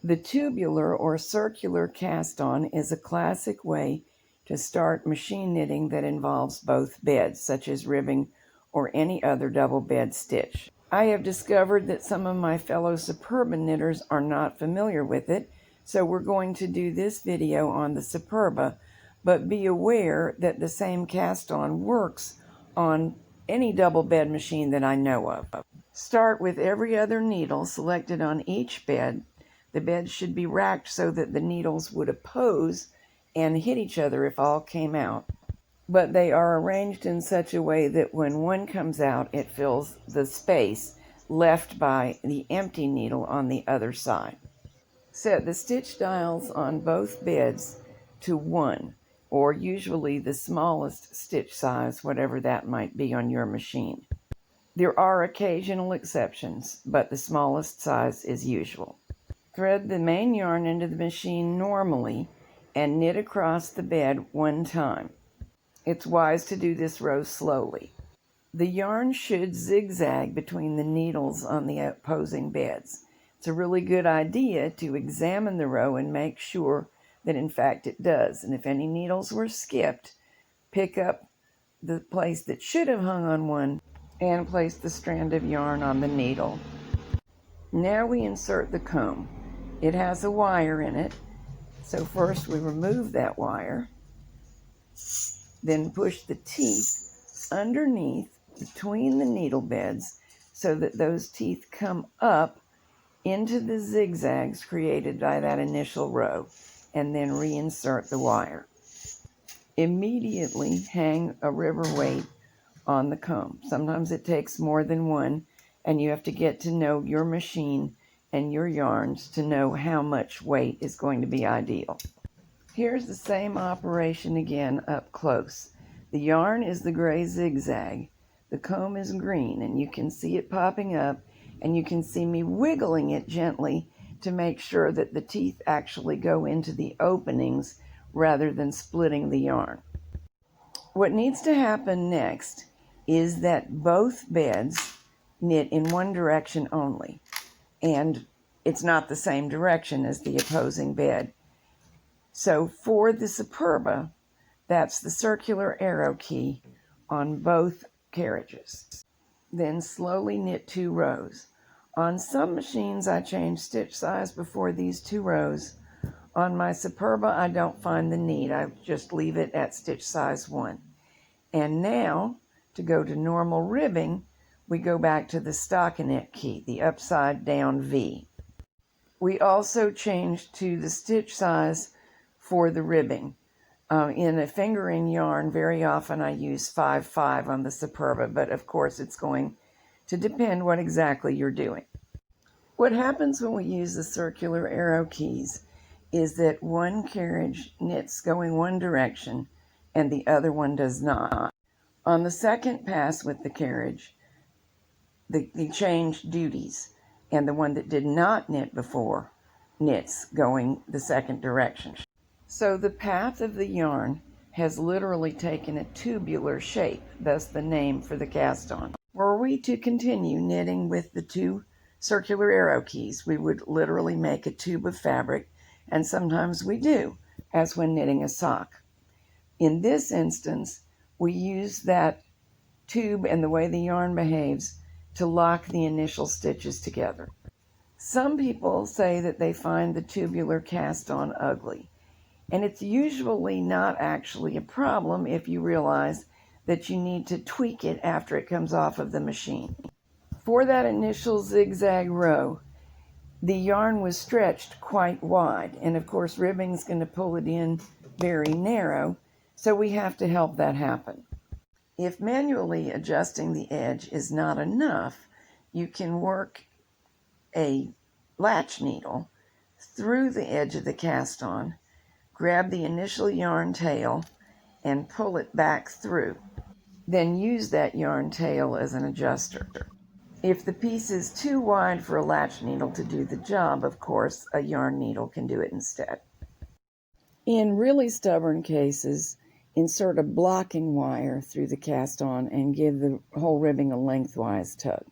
The tubular or circular cast-on is a classic way to start machine knitting that involves both beds, such as ribbing or any other double bed stitch. I have discovered that some of my fellow Superba knitters are not familiar with it, so we're going to do this video on the Superba, but be aware that the same cast-on works on any double bed machine that I know of. Start with every other needle selected on each bed. The beds should be racked so that the needles would oppose and hit each other if all came out. But they are arranged in such a way that when one comes out, it fills the space left by the empty needle on the other side. Set the stitch dials on both beds to 1, or usually the smallest stitch size, whatever that might be on your machine. There are occasional exceptions, but the smallest size is usual. Thread the main yarn into the machine normally and knit across the bed one time. It's wise to do this row slowly. The yarn should zigzag between the needles on the opposing beds. It's a really good idea to examine the row and make sure that in fact it does. And if any needles were skipped, pick up the place that should have hung on one and place the strand of yarn on the needle. Now we insert the comb. It has a wire in it, so first we remove that wire, then push the teeth underneath between the needle beds so that those teeth come up into the zigzags created by that initial row, and then reinsert the wire. Immediately hang a river weight on the comb. Sometimes it takes more than one, and you have to get to know your machine and your yarns to know how much weight is going to be ideal. Here's the same operation again up close. The yarn is the gray zigzag. The comb is green, and you can see it popping up, and you can see me wiggling it gently to make sure that the teeth actually go into the openings rather than splitting the yarn. What needs to happen next is that both beds knit in one direction only, and it's not the same direction as the opposing bed. So for the Superba, that's the circular arrow key on both carriages. Then slowly knit 2 rows. On some machines, I change stitch size before these 2 rows. On my Superba, I don't find the need. I just leave it at stitch size 1. And now, to go to normal ribbing, we go back to the stockinette key, the upside down V. We also changed to the stitch size for the ribbing. In a fingering yarn, very often I use 5/5 on the Superba, but of course it's going to depend what exactly you're doing. What happens when we use the circular arrow keys is that one carriage knits going one direction and the other one does not. On the second pass with the carriage, they change duties, and the one that did not knit before knits going the second direction. So the path of the yarn has literally taken a tubular shape, thus the name for the cast-on. Were we to continue knitting with the 2 circular arrow keys, we would literally make a tube of fabric, and sometimes we do, as when knitting a sock. In this instance, we use that tube and the way the yarn behaves to lock the initial stitches together. Some people say that they find the tubular cast-on ugly, and it's usually not actually a problem if you realize that you need to tweak it after it comes off of the machine. For that initial zigzag row, the yarn was stretched quite wide, and of course ribbing is going to pull it in very narrow, so we have to help that happen. If manually adjusting the edge is not enough, you can work a latch needle through the edge of the cast-on, grab the initial yarn tail, and pull it back through. Then use that yarn tail as an adjuster. If the piece is too wide for a latch needle to do the job, of course, a yarn needle can do it instead. In really stubborn cases, insert a blocking wire through the cast-on and give the whole ribbing a lengthwise tug.